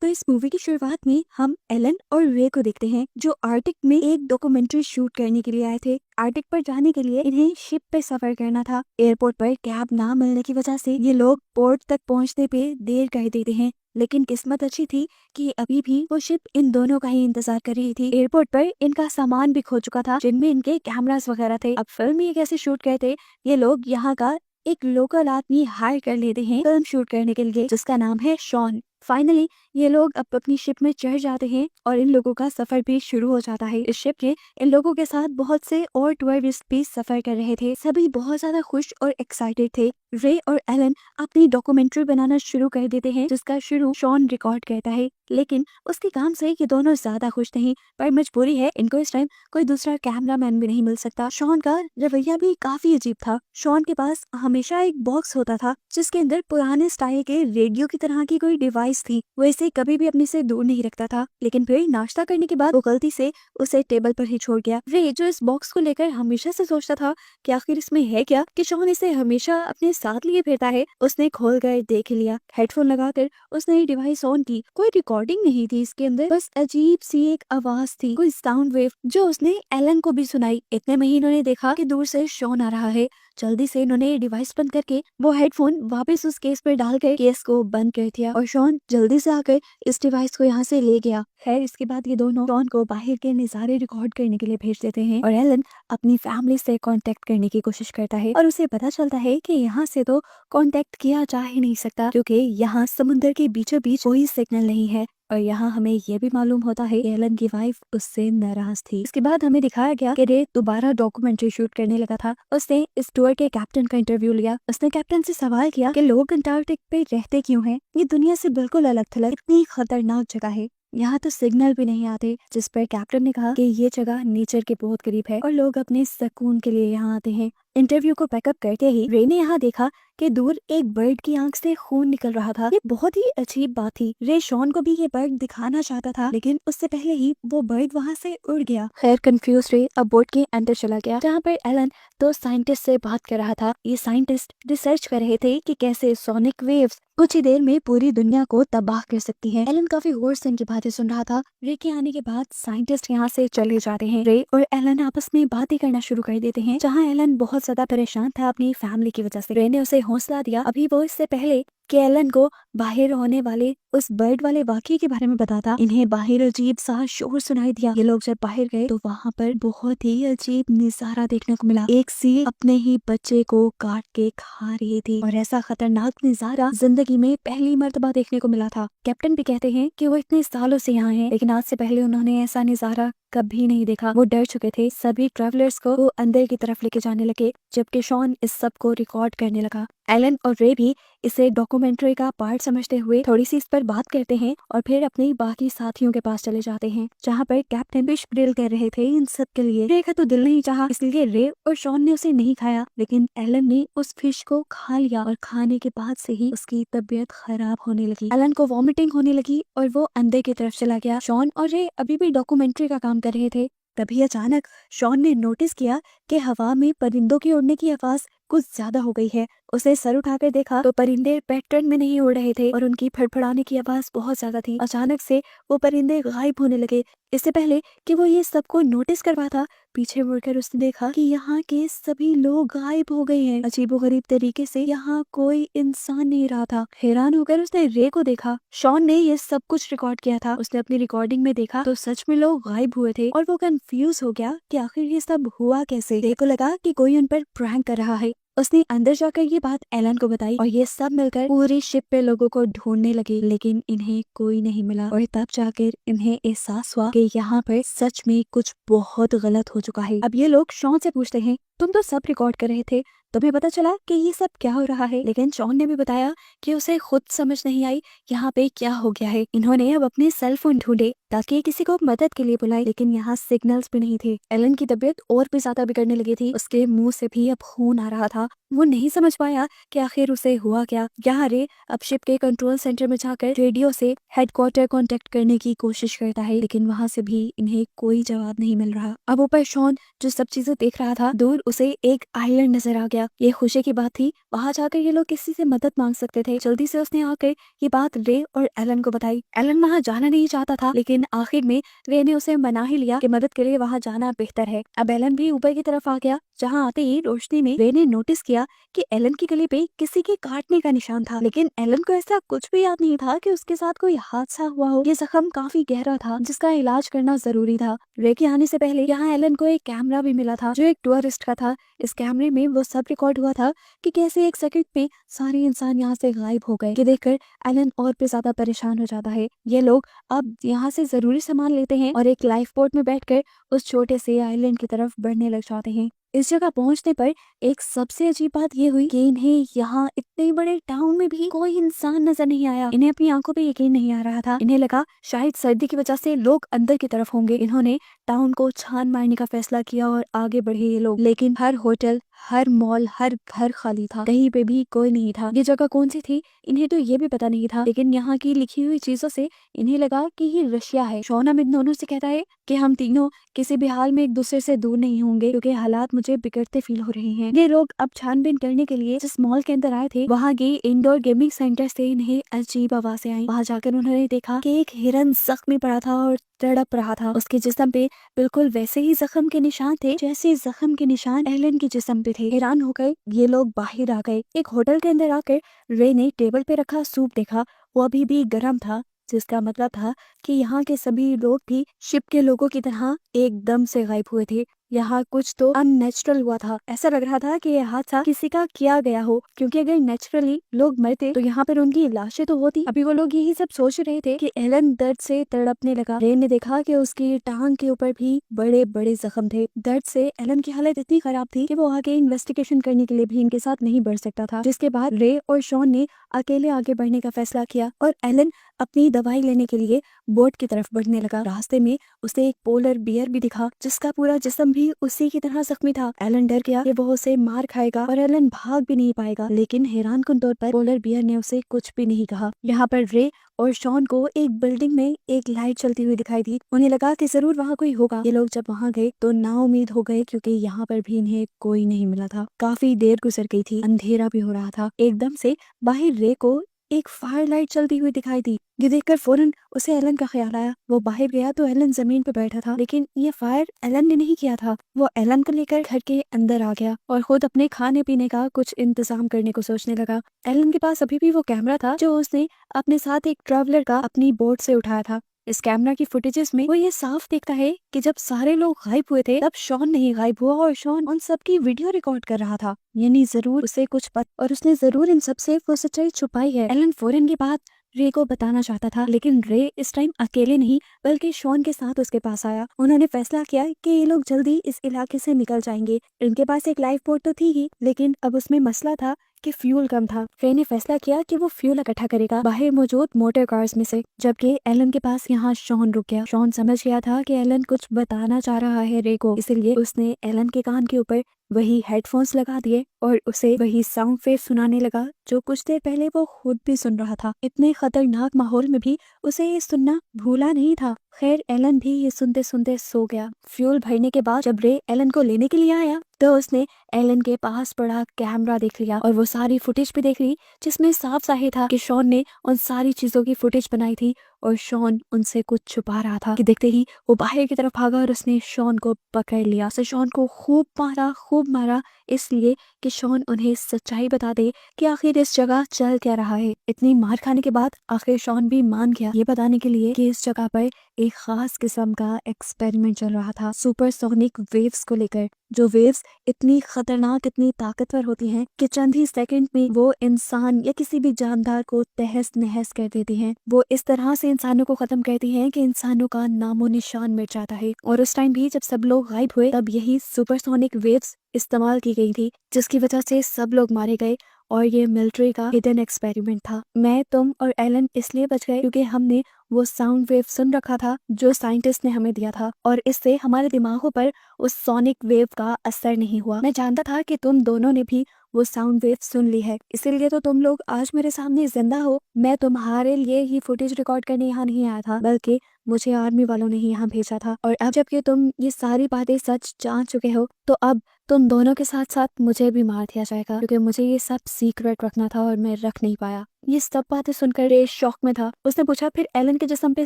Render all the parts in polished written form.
तो इस मूवी की शुरुआत में हम एलन और रे को देखते हैं जो आर्टिक में एक डॉक्यूमेंट्री शूट करने के लिए आए थे। आर्टिक पर जाने के लिए इन्हें शिप पे सफर करना था। एयरपोर्ट पर कैब ना मिलने की वजह से ये लोग पोर्ट तक पहुंचने पे देर कर देते हैं, लेकिन किस्मत अच्छी थी कि अभी भी वो शिप इन दोनों का ही इंतजार कर रही थी। एयरपोर्ट पर इनका सामान भी खो चुका था, जिनमें इनके कैमरास वगैरह थे। अब फिल्म में कैसे शूट करते, ये लोग यहाँ का एक लोकल आदमी हायर कर लेते हैं फिल्म शूट करने के लिए, जिसका नाम है शॉन। फाइनली ये लोग अब अपनी शिप में चढ़ जाते हैं और इन लोगों का सफर भी शुरू हो जाता है। इस शिप के इन लोगों के साथ बहुत से और टूरिस्ट भी सफर कर रहे थे। सभी बहुत ज्यादा खुश और एक्साइटेड थे। रे और एलन अपनी डॉक्यूमेंट्री बनाना शुरू कर देते हैं, जिसका शुरू शॉन रिकॉर्ड करता है, लेकिन उसके काम से ये दोनों ज्यादा खुश नहीं। पर मजबूरी है, इनको इस टाइम कोई दूसरा कैमरामैन भी नहीं मिल सकता। शॉन का रवैया भी काफी अजीब था। शॉन के पास हमेशा एक बॉक्स होता था जिसके अंदर पुराने स्टाइल के रेडियो की तरह की कोई डिवाइस थी। वो इसे कभी भी अपने से दूर नहीं रखता था, लेकिन फिर नाश्ता करने के बाद वो गलती से उसे टेबल पर ही छोड़ गया। रे जो इस बॉक्स को लेकर हमेशा से सोचता था कि आखिर इसमें है क्या कि शॉन इसे हमेशा अपने साथ लिए फिरता है, उसने खोल कर देख लिया। हेडफोन लगाकर उसने डिवाइस ऑन की। कोई रिकॉर्डिंग नहीं थी इसके अंदर, बस अजीब सी एक आवाज थी, कोई साउंड वेव, जो उसने एलन को भी सुनाई। इतने में ही इन्होंने देखा कि दूर से शॉन आ रहा है। जल्दी से इन्होंने डिवाइस बंद करके वो हेडफोन वापस उस केस पर डालकर केस को बंद कर दिया और शॉन जल्दी से आकर इस डिवाइस को यहाँ से ले गया। खैर इसके बाद ये दोनों शॉन को बाहर के नजारे रिकॉर्ड करने के लिए भेज देते हैं और एलन अपनी फैमिली से कांटेक्ट करने की कोशिश करता है और उसे पता चलता है कि यहाँ से तो कांटेक्ट किया जा ही नहीं सकता, क्योंकि यहाँ समुद्र के बीचों बीच कोई सिग्नल नहीं है। और यहाँ हमें ये भी मालूम होता है कि एलन की वाइफ उससे नाराज थी। इसके बाद हमें दिखाया गया कि रे दोबारा डॉक्यूमेंट्री शूट करने लगा था। उसने इस टूर के कैप्टन का इंटरव्यू लिया। उसने कैप्टन से सवाल किया कि लोग अंटार्कटिक पे रहते क्यों हैं? ये दुनिया से बिल्कुल अलग थलग इतनी खतरनाक जगह है, यहाँ तो सिग्नल भी नहीं आते। जिस पर कैप्टन ने कहा कि ये जगह नेचर के बहुत करीब है और लोग अपने सुकून के लिए यहाँ आते हैं। इंटरव्यू को पैकअप करते ही रे ने यहाँ देखा कि दूर एक बर्ड की आंख से खून निकल रहा था। ये बहुत ही अजीब बात थी। रे शॉन को भी ये बर्ड दिखाना चाहता था, लेकिन उससे पहले ही वो बर्ड वहाँ से उड़ गया। खैर कंफ्यूज रे अब बोट के अंदर चला गया, जहाँ पर एलन दो साइंटिस्ट से बात कर रहा था। ये साइंटिस्ट रिसर्च कर रहे थे कि कैसे सोनिक वेव्स कुछ ही देर में पूरी दुनिया को तबाह कर सकती हैं। एलन काफी गौर से इनकी बातें सुन रहा था। रे के आने के बाद साइंटिस्ट यहाँ से चले जाते हैं। रे और एलन आपस में बातें करना शुरू कर देते हैं, जहाँ एलन बहुत ज्यादा परेशान था अपनी फैमिली की वजह से। रे ने उसे हौसला दिया। अभी वो इससे पहले कि एलन को बाहर होने वाले उस बर्ड वाले वाकये के बारे में बताता, इन्हें बाहर अजीब सा शोर सुनाई दिया। ये लोग जब बाहर गए तो वहाँ पर बहुत ही अजीब नजारा देखने को मिला। एक सील अपने ही बच्चे को काट के खा रही थी और ऐसा खतरनाक नजारा जिंदगी में पहली मर्तबा देखने को मिला था। कैप्टन भी कहते हैं कि वो इतने सालों से यहाँ हैं, लेकिन आज से पहले उन्होंने ऐसा नजारा कभी नहीं देखा। वो डर चुके थे। सभी ट्रैवलर्स को वो अंदर की तरफ लेके जाने लगे, जबकि शॉन इस सब को रिकॉर्ड करने लगा। एलन और रे भी इसे डॉक्यूमेंट्री का पार्ट समझते हुए थोड़ी सी इस पर बात करते हैं और फिर अपने बाकी साथियों के पास चले जाते हैं, जहाँ पर कैप्टन फिश ग्रिल कर रहे थे इन सब के लिए। रे का तो दिल नहीं चाहा, इसलिए रे और शॉन ने उसे नहीं खाया, लेकिन एलन ने उस फिश को खा लिया और खाने के बाद से ही उसकी तबीयत खराब होने लगी। एलन को वॉमिटिंग होने लगी और वो अंदर की तरफ चला गया। शॉन और रे अभी भी डॉक्यूमेंट्री का काम कर रहे थे। तभी अचानक शॉन ने नोटिस किया कि हवा में परिंदों की उड़ने की आवाज कुछ ज्यादा हो गई है। उसे सर उठाकर देखा तो परिंदे पैटर्न में नहीं उड़ रहे थे और उनकी फड़फड़ाने की आवाज बहुत ज्यादा थी। अचानक से वो परिंदे गायब होने लगे। इससे पहले कि वो ये सबको नोटिस कर पाता, पीछे मुड़कर उसने देखा कि यहाँ के सभी लोग गायब हो गए हैं। अजीबोगरीब तरीके से यहाँ कोई इंसान नहीं रहा था। हैरान होकर उसने रे को देखा। शॉन ने ये सब कुछ रिकॉर्ड किया था। उसने अपनी रिकॉर्डिंग में देखा तो सच में लोग गायब हुए थे और वो कंफ्यूज हो गया कि आखिर ये सब हुआ कैसे। रे को लगा कि कोई उन पर प्रैंक कर रहा है। उसने अंदर जाकर ये बात एलन को बताई और ये सब मिलकर पूरी शिप पे लोगों को ढूंढने लगे, लेकिन इन्हें कोई नहीं मिला। और तब जाकर इन्हें एहसास हुआ कि यहाँ पर सच में कुछ बहुत गलत हो चुका है। अब ये लोग शॉन से पूछते हैं, तुम तो सब रिकॉर्ड कर रहे थे, तुम्हें पता चला कि ये सब क्या हो रहा है? लेकिन शॉन ने भी बताया कि उसे खुद समझ नहीं आई यहाँ पे क्या हो गया है। इन्होंने अब अपने सेल फोन ढूंढे ताकि किसी को मदद के लिए बुलाए, लेकिन यहाँ सिग्नल्स भी नहीं थे। एलन की तबीयत और भी ज्यादा बिगड़ने लगी थी, उसके मुंह से भी अब खून आ रहा था। वो नहीं समझ पाया कि आखिर उसे हुआ क्या। यहाँ रे अब शिप के कंट्रोल सेंटर में जाकर रेडियो से हेडक्वार्टर कांटेक्ट करने की कोशिश करता है, लेकिन वहाँ से भी इन्हें कोई जवाब नहीं मिल रहा। अब ऊपर शॉन जो सब चीजें देख रहा था, दूर उसे एक आइलैंड नजर आ गया। ये खुशी की बात थी, वहाँ जाकर ये लोग किसी से मदद मांग सकते थे। जल्दी से उसने आकर ये बात रे और एलन को बताई। एलन वहाँ जाना नहीं चाहता था, लेकिन आखिर में रे ने उसे मना ही लिया कि मदद के लिए वहाँ जाना बेहतर है। अब एलन भी ऊपर की तरफ आ गया। जहाँ आते ही रोशनी में रे ने नोटिस किया कि एलन की गले पे किसी के काटने का निशान था, लेकिन एलन को ऐसा कुछ भी याद नहीं था कि उसके साथ कोई हादसा हुआ हो। ये जख्म काफी गहरा था, जिसका इलाज करना जरूरी था। रे के आने से पहले यहाँ एलन को एक कैमरा भी मिला था, जो एक टूरिस्ट का था। इस कैमरे में वो सब रिकॉर्ड हुआ था कि कैसे एक सेकंड में सारे इंसान यहाँ से गायब हो गए। ये देखकर एलन और भी ज्यादा परेशान हो जाता है। ये लोग अब यहाँ से जरूरी सामान लेते हैं और एक लाइफ बोट में बैठकर उस छोटे से आइलैंड की तरफ बढ़ने लग जाते हैं। इस जगह पहुंचने पर एक सबसे अजीब बात ये हुई कि इन्हें यहाँ इतने बड़े टाउन में भी कोई इंसान नजर नहीं आया। इन्हें अपनी आंखों पे यकीन नहीं आ रहा था। इन्हें लगा शायद सर्दी की वजह से लोग अंदर की तरफ होंगे। इन्होंने टाउन को छान मारने का फैसला किया और आगे बढ़े ये लोग, लेकिन हर होटल, हर मॉल, हर घर खाली था। कहीं पे भी कोई नहीं था। ये जगह कौन सी थी इन्हें तो ये भी पता नहीं था, लेकिन यहाँ की लिखी हुई चीजों से इन्हें लगा कि ये रशिया है। शॉन अब इन दोनों से कहता है कि हम तीनों किसी भी हाल में एक दूसरे से दूर नहीं होंगे, क्योंकि हालात मुझे बिगड़ते फील हो रहे हैं। ये लोग अब छानबीन करने के लिए जिस मॉल के अंदर आए थे, वहाँ के इंडोर गेमिंग सेंटर से इन्हें अजीब आवाजें आई। वहाँ जाकर उन्होंने देखा कि एक हिरन जख्मी पड़ा था और तड़प रहा था। उसके जिस्म पे बिल्कुल वैसे ही जख्म के निशान थे जैसे जख्म के निशान एलन के जिस्म पे थे। हैरान होकर ये लोग बाहर आ गए। एक होटल के अंदर आकर रे ने टेबल पे रखा सूप देखा। वो अभी भी गर्म था, जिसका मतलब था कि यहाँ के सभी लोग भी शिप के लोगों की तरह एकदम से गायब हुए थे। यहाँ कुछ तो अननेचुरल हुआ था। ऐसा लग रहा था कि यह हादसा किसी का किया गया हो, क्योंकि अगर नेचुरली लोग मरते तो यहाँ पर उनकी लाशें तो होती। अभी वो लोग यही सब सोच रहे थे कि एलन दर्द से तड़पने लगा। रे ने देखा कि उसकी टांग के ऊपर भी बड़े बड़े जख्म थे। दर्द से एलन की हालत इतनी खराब थी कि वो आगे इन्वेस्टिगेशन करने के लिए भी इनके साथ नहीं बढ़ सकता था। जिसके बाद रे और शॉन ने अकेले आगे बढ़ने का फैसला किया और एलन अपनी दवाई लेने के लिए बोट की तरफ बढ़ने लगा। रास्ते में उसे एक पोलर बियर भी दिखा, जिसका पूरा जिस्म भी उसी की तरह जख्मी था। एलन डर गया कि वो उसे मार खाएगा और एलन भाग भी नहीं पाएगा, लेकिन हैरानकुन तौर पर पोलर बियर ने उसे कुछ भी नहीं कहा। यहाँ पर रे और शॉन को एक बिल्डिंग में एक लाइट चलती हुई दिखाई दी। उन्हें लगा कि जरूर वहाँ कोई होगा। ये लोग जब वहाँ गए तो नाउम्मीद हो गए, क्योंकि यहाँ पर भी इन्हें कोई नहीं मिला था। काफी देर गुजर गई थी, अंधेरा भी हो रहा था। एकदम से बाहर रे को एक फायर लाइट चलती हुई दिखाई दी। ये देखकर फौरन उसे एलन का ख्याल आया। वो बाहर गया तो एलन जमीन पर बैठा था, लेकिन ये फायर एलन ने नहीं किया था। वो एलन को लेकर घर के अंदर आ गया और खुद अपने खाने पीने का कुछ इंतजाम करने को सोचने लगा। एलन के पास अभी भी वो कैमरा था जो उसने अपने साथ एक ट्रैवलर का अपनी बोट से उठाया था। इस कैमरा की फुटेजेस में वो ये साफ देखता है कि जब सारे लोग गायब हुए थे तब शॉन नहीं गायब हुआ और शॉन उन सब की वीडियो रिकॉर्ड कर रहा था। यानी जरूर उसे कुछ पता और उसने जरूर इन सब से वो सच्चाई छुपाई है। एलन फौरन की बात रे को बताना चाहता था, लेकिन रे इस टाइम अकेले नहीं बल्कि शॉन के साथ उसके पास आया। उन्होंने फैसला किया कि ये लोग जल्दी इस इलाके से निकल जाएंगे। इनके पास एक लाइफ बोट तो थी ही, लेकिन अब उसमें मसला था कि फ्यूल कम था। रे ने फैसला किया कि वो फ्यूल इकट्ठा करेगा बाहर मौजूद मोटर कार्स में से, जबकि एलन के पास यहाँ शॉन रुक गया। शॉन समझ गया था कि एलन कुछ बताना चाह रहा है रे को, इसलिए उसने एलन के कान के ऊपर वही हेडफोन्स लगा दिए और उसे वही साउंड वेव सुनाने लगा जो कुछ देर पहले वो खुद भी सुन रहा था। इतने खतरनाक माहौल में भी उसे ये सुनना भूला नहीं था। खैर एलन भी ये सुनते सुनते सो गया। फ्यूल भरने के बाद जब रे एलन को लेने के लिए आया तो उसने एलन के पास पड़ा कैमरा देख लिया और वो सारी फुटेज भी देख ली, जिसमें साफ जाहिर था कि शॉन ने उन सारी चीजों की फुटेज बनाई थी और शॉन उनसे कुछ छुपा रहा था। कि देखते ही वो बाहर की तरफ भागा और उसने शॉन को पकड़ लिया। उसे शॉन को खूब मारा इसलिए कि शॉन उन्हें सच्चाई बता दे कि आखिर इस जगह चल क्या रहा है। इतनी मार खाने के बाद आखिर शॉन भी मान गया, ये बताने के लिए कि इस जगह पर एक खास किस्म का एक्सपेरिमेंट चल रहा था सुपरसोनिक वेव्स को लेकर। जो वेव्स इतनी खतरनाक, इतनी ताकतवर होती हैं कि चंद ही सेकंड में वो इंसान या किसी भी जानदार को तहस नहस कर देती हैं। वो इस तरह से इंसानों को खत्म करती हैं कि इंसानों का नामो निशान मिट जाता है। और उस टाइम भी जब सब लोग गायब हुए तब यही सुपरसोनिक वेव्स इस्तेमाल की गई थी, जिसकी वजह से सब लोग मारे गए और ये मिलिट्री का हिडन एक्सपेरिमेंट था। मैं, तुम और एलन इसलिए बच गए क्योंकि हमने वो साउंड वेव सुन रखा था जो साइंटिस्ट ने हमें दिया था, और इससे हमारे दिमागों पर उस सोनिक वेव का असर नहीं हुआ। मैं जानता था कि तुम दोनों ने भी वो साउंड वेव सुन ली है, इसीलिए तो तुम लोग आज मेरे सामने जिंदा हो। मैं तुम्हारे लिए ही फुटेज रिकॉर्ड करने यहाँ नहीं आया था, बल्कि मुझे आर्मी वालों ने ही यहाँ भेजा था। और अब जबकि तुम ये सारी बातें सच जान चुके हो, तो अब तुम दोनों के साथ साथ मुझे भी मार दिया जाएगा, क्योंकि मुझे ये सब सीक्रेट रखना था और मैं रख नहीं पाया। ये सब बातें सुनकर रे शॉक में था। उसने पूछा, फिर एलन के जिस्म पे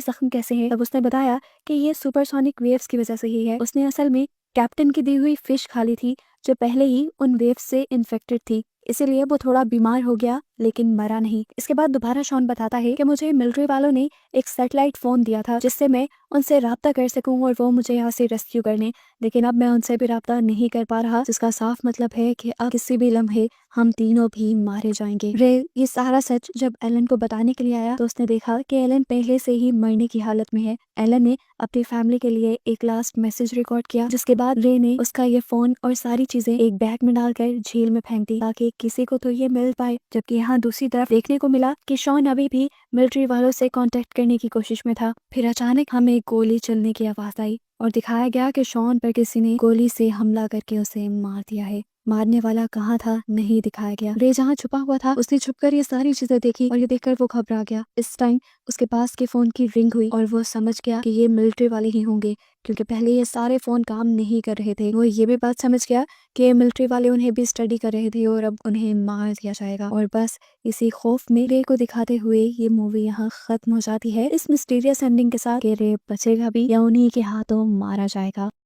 जख्म कैसे है? तब उसने बताया कि ये सुपरसोनिक वेव्स की वजह से ही है। उसने असल में कैप्टन की दी हुई फिश खा ली थी जो पहले ही उन वेव्स से इन्फेक्टेड थी, इसीलिए वो थोड़ा बीमार हो गया लेकिन मरा नहीं। इसके बाद दोबारा शॉन बताता है कि मुझे मिलिट्री वालों ने एक सैटेलाइट फोन दिया था जिससे मैं उनसे राब्ता कर सकूं और वो मुझे यहाँ से रेस्क्यू कर लें, लेकिन अब मैं उनसे भी राब्ता नहीं कर पा रहा, जिसका साफ मतलब है कि अब किसी भी लम्हे हम तीनों भी मारे जाएंगे। रे ये सारा सच जब एलन को बताने के लिए आया तो उसने देखा कि एलन पहले से ही मरने की हालत में है। एलन ने अपनी फैमिली के लिए एक लास्ट मैसेज रिकॉर्ड किया, जिसके बाद रे ने उसका ये फोन और सारी चीजें एक बैग में डालकर झील में फेंक दी ताकि किसी को तो ये मिल पाए। जबकि यहाँ दूसरी तरफ देखने को मिला कि शॉन अभी भी मिलिट्री वालों से कांटेक्ट करने की कोशिश में था। फिर अचानक हमें गोली चलने की आवाज आई और दिखाया गया कि शॉन पर किसी ने गोली से हमला करके उसे मार दिया है। मारने वाला कहाँ था नहीं दिखाया गया। रे जहाँ छुपा हुआ था उसने छुपकर ये सारी चीजें देखी और ये देखकर वो घबरा गया। इस टाइम उसके पास के फोन की रिंग हुई और वो समझ गया कि ये मिलिट्री वाले ही होंगे, क्योंकि पहले ये सारे फोन काम नहीं कर रहे थे। वो ये भी बात समझ गया कि मिलिट्री वाले उन्हें भी स्टडी कर रहे थे और अब उन्हें मार दिया जाएगा। और बस इसी खौफ में रे को दिखाते हुए ये मूवी यहाँ खत्म हो जाती है, इस मिस्टीरियस एंडिंग के साथ कि रे बचेगा भी या उन्हीं के हाथों मारा जाएगा।